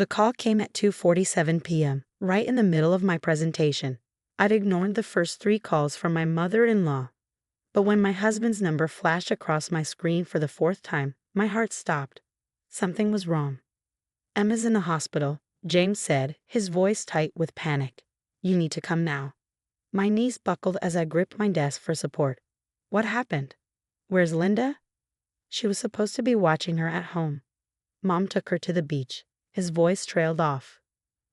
The call came at 2:47 p.m., right in the middle of my presentation. I'd ignored the first 3 calls from my mother-in-law. But when my husband's number flashed across my screen for the 4th time, my heart stopped. Something was wrong. "Emma's in the hospital," James said, his voice tight with panic. "You need to come now." My knees buckled as I gripped my desk for support. What happened? Where's Linda? She was supposed to be watching her at home. Mom took her to the beach. His voice trailed off.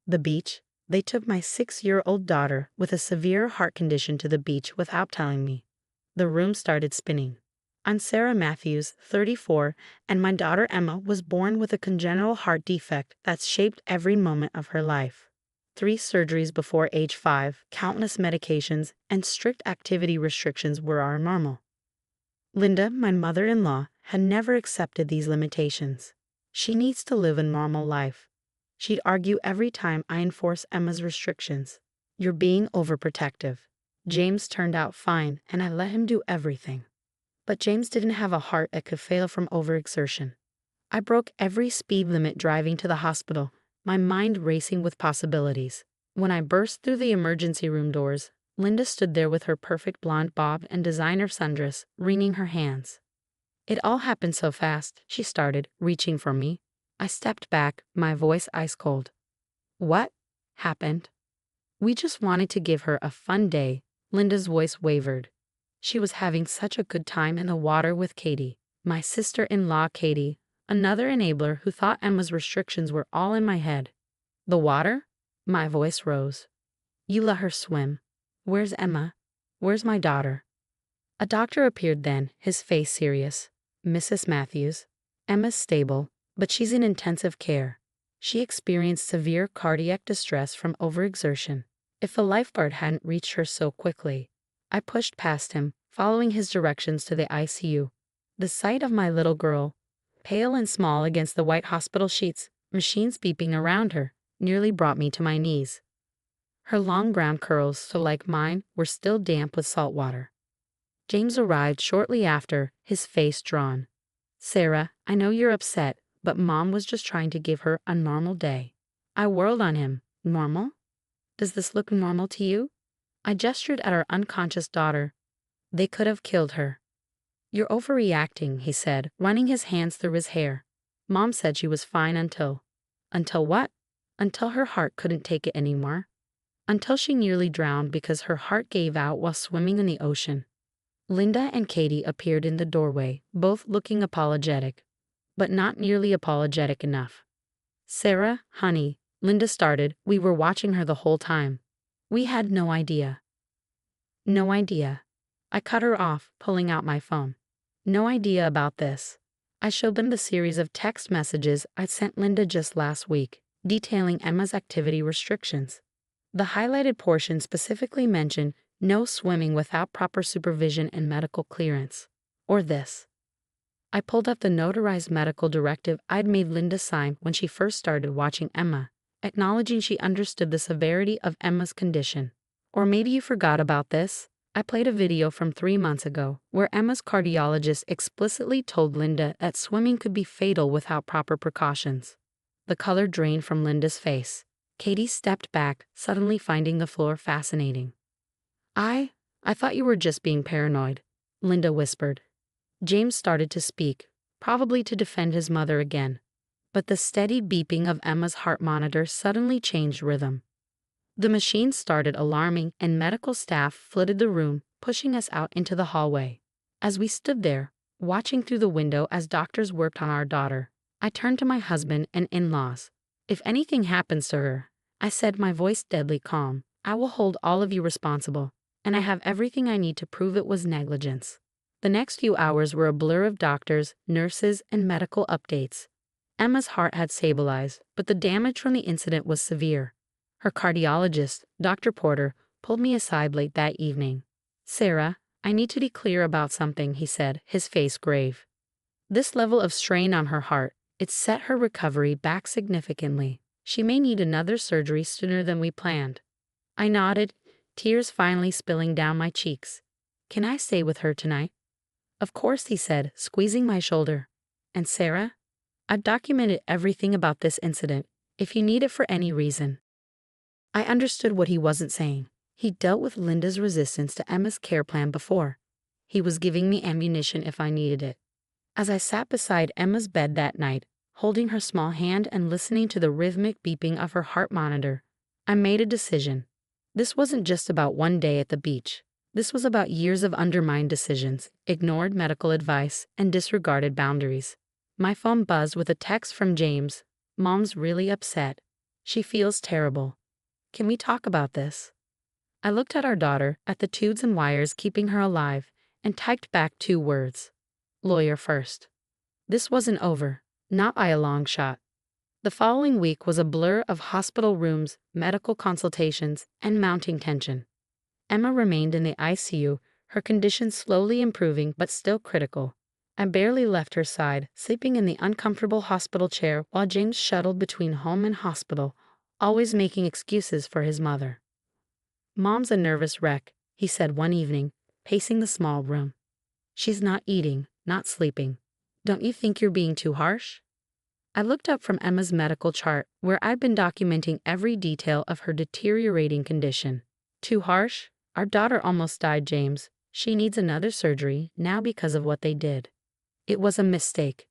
The beach? They took my 6-year-old daughter with a severe heart condition to the beach without telling me. The room started spinning. I'm Sarah Matthews, 34, and my daughter Emma was born with a congenital heart defect that's shaped every moment of her life. 3 surgeries before age 5, countless medications, and strict activity restrictions were our normal. Linda, my mother-in-law, had never accepted these limitations. She needs to live a normal life. She'd argue every time I enforce Emma's restrictions. "You're being overprotective." James turned out fine, and I let him do everything. But James didn't have a heart that could fail from overexertion. I broke every speed limit driving to the hospital, my mind racing with possibilities. When I burst through the emergency room doors, Linda stood there with her perfect blonde bob and designer sundress, wringing her hands. "It all happened so fast," she started, reaching for me. I stepped back, my voice ice cold. "What happened?" "We just wanted to give her a fun day." Linda's voice wavered. She was having such a good time in the water with Katie, my sister-in-law Katie, another enabler who thought Emma's restrictions were all in my head. "The water?" My voice rose. "You let her swim. Where's Emma? Where's my daughter?" A doctor appeared then, his face serious. "Mrs. Matthews, Emma's stable, but she's in intensive care. She experienced severe cardiac distress from overexertion. If a lifeguard hadn't reached her so quickly." I pushed past him, following his directions to the ICU. The sight of my little girl, pale and small against the white hospital sheets, machines beeping around her, nearly brought me to my knees. Her long brown curls, so like mine, were still damp with salt water. James arrived shortly after, his face drawn. "Sarah, I know you're upset, but Mom was just trying to give her a normal day." I whirled on him. "Normal? Does this look normal to you?" I gestured at our unconscious daughter. "They could have killed her." "You're overreacting," he said, running his hands through his hair. "Mom said she was fine until—" "Until what?" "Until her heart couldn't take it anymore. Until she nearly drowned because her heart gave out while swimming in the ocean." Linda and Katie appeared in the doorway, both looking apologetic, but not nearly apologetic enough. "Sarah, honey," Linda started, "we were watching her the whole time. We had no idea." "No idea." I cut her off, pulling out my phone. "No idea about this." I showed them the series of text messages I'd sent Linda just last week, detailing Emma's activity restrictions. The highlighted portion specifically mentioned no swimming without proper supervision and medical clearance. Or this. I pulled up the notarized medical directive I'd made Linda sign when she first started watching Emma, acknowledging she understood the severity of Emma's condition. Or maybe you forgot about this. I played a video from 3 months ago where Emma's cardiologist explicitly told Linda that swimming could be fatal without proper precautions. The color drained from Linda's face. Katie stepped back, suddenly finding the floor fascinating. I thought you were just being paranoid," Linda whispered. James started to speak, probably to defend his mother again. But the steady beeping of Emma's heart monitor suddenly changed rhythm. The machine started alarming, and medical staff flooded the room, pushing us out into the hallway. As we stood there, watching through the window as doctors worked on our daughter, I turned to my husband and in-laws. "If anything happens to her," I said, my voice deadly calm, "I will hold all of you responsible, and I have everything I need to prove it was negligence." The next few hours were a blur of doctors, nurses, and medical updates. Emma's heart had stabilized, but the damage from the incident was severe. Her cardiologist, Dr. Porter, pulled me aside late that evening. "Sarah, I need to be clear about something," he said, his face grave. "This level of strain on her heart, it's set her recovery back significantly. She may need another surgery sooner than we planned." I nodded, tears finally spilling down my cheeks. "Can I stay with her tonight?" "Of course," he said, squeezing my shoulder. "And Sarah? I've documented everything about this incident. if you need it for any reason. I understood what he wasn't saying. He dealt with Linda's resistance to Emma's care plan before. He was giving me ammunition if I needed it. As I sat beside Emma's bed that night, holding her small hand and listening to the rhythmic beeping of her heart monitor, I made a decision. This wasn't just about one day at the beach. This was about years of undermined decisions, ignored medical advice, and disregarded boundaries. My phone buzzed with a text from James. "Mom's really upset. She feels terrible. Can we talk about this?" I looked at our daughter, at the tubes and wires keeping her alive, and typed back 2 words. Lawyer first. This wasn't over, not by a long shot. The following week was a blur of hospital rooms, medical consultations, and mounting tension. Emma remained in the ICU, her condition slowly improving but still critical. I barely left her side, sleeping in the uncomfortable hospital chair while James shuttled between home and hospital, always making excuses for his mother. "Mom's a nervous wreck," he said one evening, pacing the small room. "She's not eating, not sleeping. Don't you think you're being too harsh?" I looked up from Emma's medical chart, where I'd been documenting every detail of her deteriorating condition. "Too harsh? Our daughter almost died, James. She needs another surgery now because of what they did." "It was a mistake."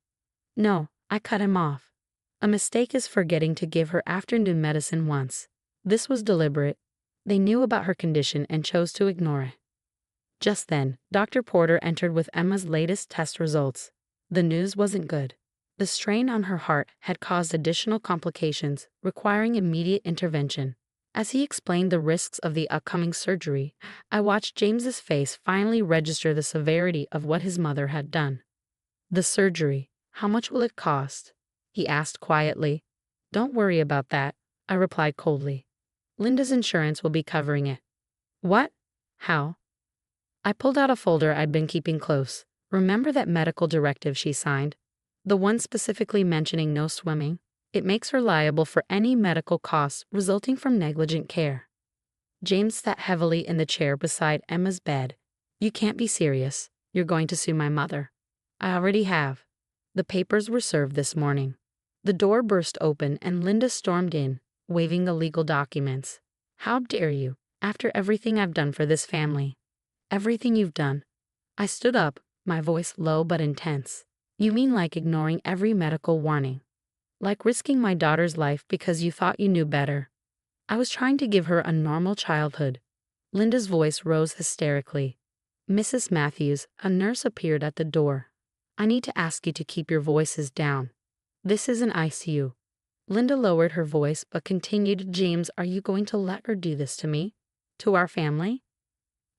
"No," I cut him off. "A mistake is forgetting to give her afternoon medicine once. This was deliberate. They knew about her condition and chose to ignore it." Just then, Dr. Porter entered with Emma's latest test results. The news wasn't good. The strain on her heart had caused additional complications, requiring immediate intervention. As he explained the risks of the upcoming surgery, I watched James's face finally register the severity of what his mother had done. "The surgery, how much will it cost?" he asked quietly. "Don't worry about that," I replied coldly. "Linda's insurance will be covering it." "What? How?" I pulled out a folder I'd been keeping close. "Remember that medical directive she signed? The one specifically mentioning no swimming? It makes her liable for any medical costs resulting from negligent care." James sat heavily in the chair beside Emma's bed. "You can't be serious. You're going to sue my mother." "I already have. The papers were served this morning." The door burst open and Linda stormed in, waving the legal documents. "How dare you, after everything I've done for this family?" "Everything you've done?" I stood up, my voice low but intense. "You mean like ignoring every medical warning? Like risking my daughter's life because you thought you knew better?" "I was trying to give her a normal childhood." Linda's voice rose hysterically. "Mrs. Matthews," a nurse appeared at the door. "I need to ask you to keep your voices down. This is an ICU." Linda lowered her voice but continued, "James, are you going to let her do this to me? To our family?"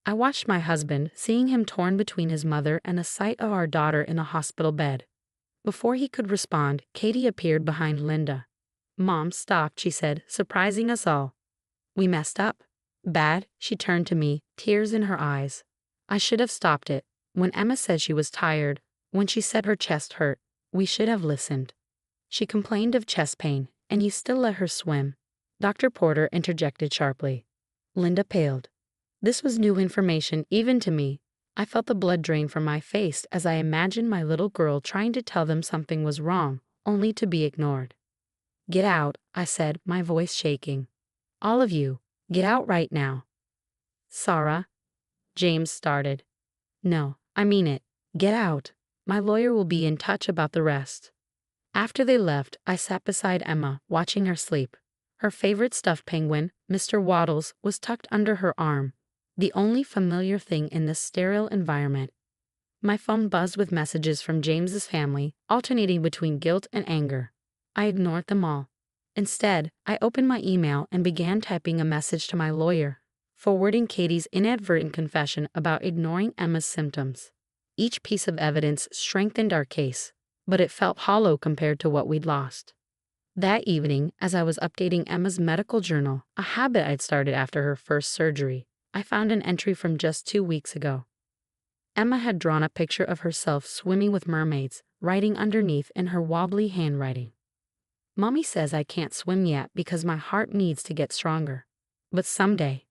I watched my husband, seeing him torn between his mother and the sight of our daughter in a hospital bed. Before he could respond, Katie appeared behind Linda. "Mom stopped," she said, surprising us all. "We messed up." "Bad?" She turned to me, tears in her eyes. "I should have stopped it. When Emma said she was tired, when she said her chest hurt, we should have listened. She complained of chest pain, and you still let her swim." Dr. Porter interjected sharply. Linda paled. This was new information even to me. I felt the blood drain from my face as I imagined my little girl trying to tell them something was wrong, only to be ignored. "Get out," I said, my voice shaking. "All of you, get out right now." "Sarah," James started. "No, I mean it. Get out. My lawyer will be in touch about the rest." After they left, I sat beside Emma, watching her sleep. Her favorite stuffed penguin, Mr. Waddles, was tucked under her arm, the only familiar thing in this sterile environment. My phone buzzed with messages from James's family, alternating between guilt and anger. I ignored them all. Instead, I opened my email and began typing a message to my lawyer, forwarding Katie's inadvertent confession about ignoring Emma's symptoms. Each piece of evidence strengthened our case, but it felt hollow compared to what we'd lost. That evening, as I was updating Emma's medical journal, a habit I'd started after her first surgery, I found an entry from just 2 weeks ago. Emma had drawn a picture of herself swimming with mermaids, writing underneath in her wobbly handwriting. "Mommy says I can't swim yet because my heart needs to get stronger. But someday."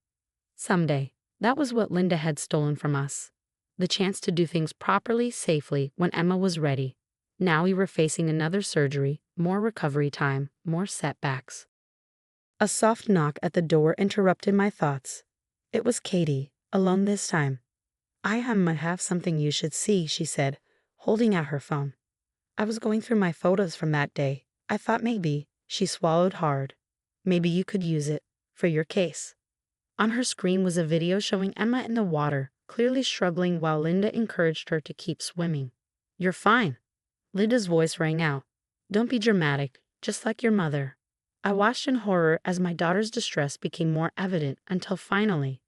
Someday. That was what Linda had stolen from us. The chance to do things properly, safely, when Emma was ready. Now we were facing another surgery, more recovery time, more setbacks. A soft knock at the door interrupted my thoughts. It was Katie, alone this time. "I might have something you should see," she said, holding out her phone. "I was going through my photos from that day. I thought maybe," she swallowed hard, "maybe you could use it for your case." On her screen was a video showing Emma in the water, clearly struggling while Linda encouraged her to keep swimming. "You're fine." Linda's voice rang out. "Don't be dramatic, just like your mother." I watched in horror as my daughter's distress became more evident until finally,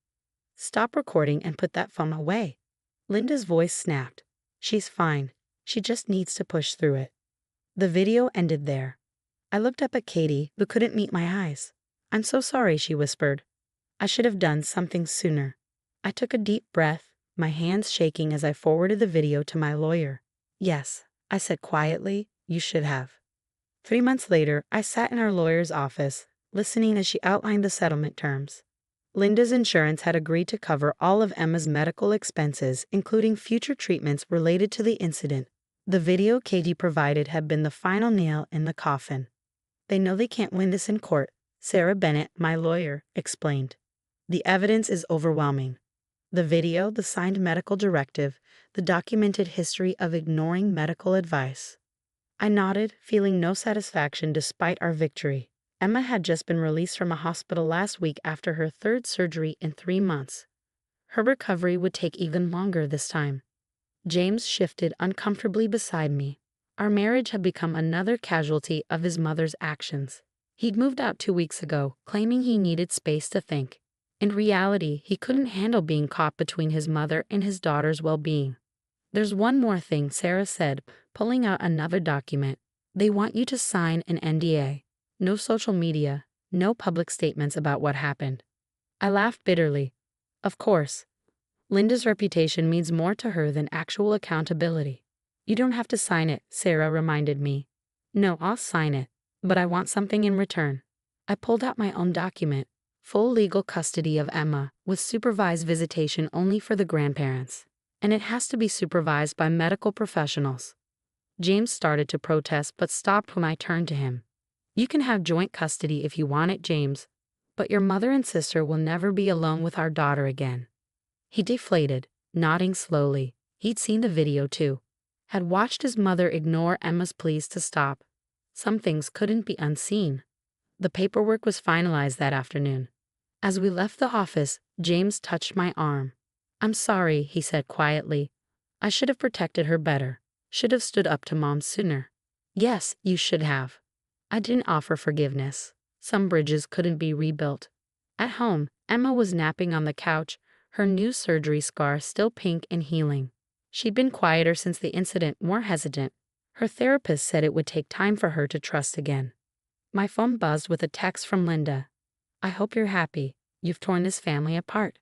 "Stop recording and put that phone away." Linda's voice snapped. "She's fine. She just needs to push through it." The video ended there. I looked up at Katie, who couldn't meet my eyes. "I'm so sorry," she whispered. "I should have done something sooner." I took a deep breath, my hands shaking as I forwarded the video to my lawyer. "Yes," I said quietly, "you should have." 3 months later, I sat in our lawyer's office, listening as she outlined the settlement terms. Linda's insurance had agreed to cover all of Emma's medical expenses, including future treatments related to the incident. The video Katie provided had been the final nail in the coffin. "They know they can't win this in court," Sarah Bennett, my lawyer, explained. "The evidence is overwhelming. The video, the signed medical directive, the documented history of ignoring medical advice." I nodded, feeling no satisfaction despite our victory. Emma had just been released from a hospital last week after her third surgery in 3 months. Her recovery would take even longer this time. James shifted uncomfortably beside me. Our marriage had become another casualty of his mother's actions. He'd moved out 2 weeks ago, claiming he needed space to think. In reality, he couldn't handle being caught between his mother and his daughter's well-being. "There's one more thing," Sarah said, pulling out another document. "They want you to sign an NDA. No social media, no public statements about what happened." I laughed bitterly. Of course. Linda's reputation means more to her than actual accountability. "You don't have to sign it," Sarah reminded me. "No, I'll sign it, but I want something in return." I pulled out my own document, full legal custody of Emma, with supervised visitation only for the grandparents. And it has to be supervised by medical professionals. James started to protest but stopped when I turned to him. "You can have joint custody if you want it, James, but your mother and sister will never be alone with our daughter again." He deflated, nodding slowly. He'd seen the video too. Had watched his mother ignore Emma's pleas to stop. Some things couldn't be unseen. The paperwork was finalized that afternoon. As we left the office, James touched my arm. "I'm sorry," he said quietly. "I should have protected her better. Should have stood up to Mom sooner." "Yes, you should have." I didn't offer forgiveness. Some bridges couldn't be rebuilt. At home, Emma was napping on the couch, her new surgery scar still pink and healing. She'd been quieter since the incident, more hesitant. Her therapist said it would take time for her to trust again. My phone buzzed with a text from Linda. "I hope you're happy. You've torn this family apart."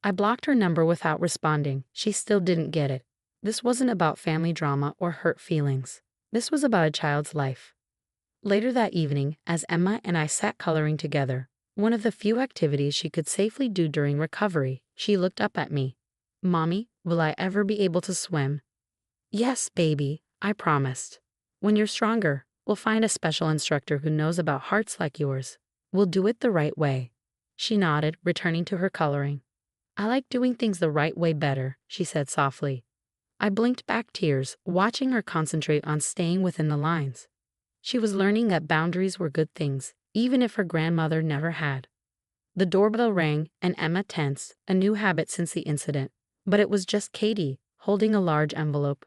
I blocked her number without responding. She still didn't get it. This wasn't about family drama or hurt feelings. This was about a child's life. Later that evening, as Emma and I sat coloring together, one of the few activities she could safely do during recovery, she looked up at me. "Mommy, will I ever be able to swim?" "Yes, baby," I promised. "When you're stronger, we'll find a special instructor who knows about hearts like yours. We'll do it the right way." She nodded, returning to her coloring. "I like doing things the right way better," she said softly. I blinked back tears, watching her concentrate on staying within the lines. She was learning that boundaries were good things, even if her grandmother never had. The doorbell rang, and Emma tensed, a new habit since the incident. But it was just Katie, holding a large envelope.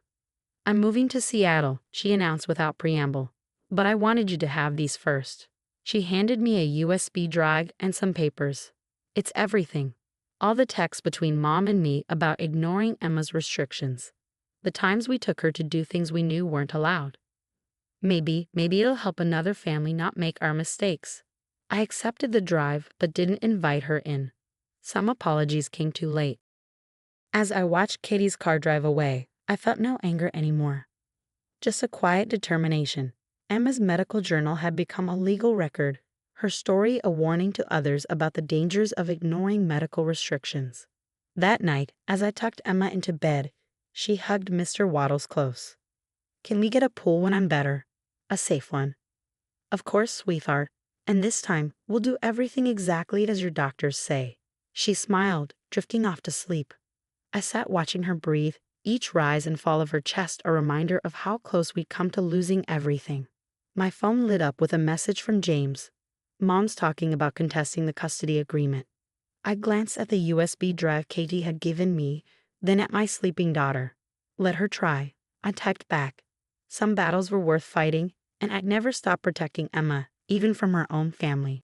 "I'm moving to Seattle," she announced without preamble. "But I wanted you to have these first." She handed me a USB drive and some papers. "It's everything. All the texts between Mom and me about ignoring Emma's restrictions. The times we took her to do things we knew weren't allowed. Maybe it'll help another family not make our mistakes." I accepted the drive but didn't invite her in. Some apologies came too late. As I watched Katie's car drive away, I felt no anger anymore. Just a quiet determination. Emma's medical journal had become a legal record, her story a warning to others about the dangers of ignoring medical restrictions. That night, as I tucked Emma into bed, she hugged Mr. Waddles close. "Can we get a pool when I'm better? A safe one. Of course, sweetheart. And this time, we'll do everything exactly as your doctors say. She smiled, drifting off to sleep. I sat watching her breathe, each rise and fall of her chest a reminder of how close we'd come to losing everything. My phone lit up with a message from James. Mom's talking about contesting the custody agreement. I glanced at the USB drive Katie had given me, then at my sleeping daughter. Let her try, I typed back. Some battles were worth fighting, and I'd never stop protecting Emma, even from her own family.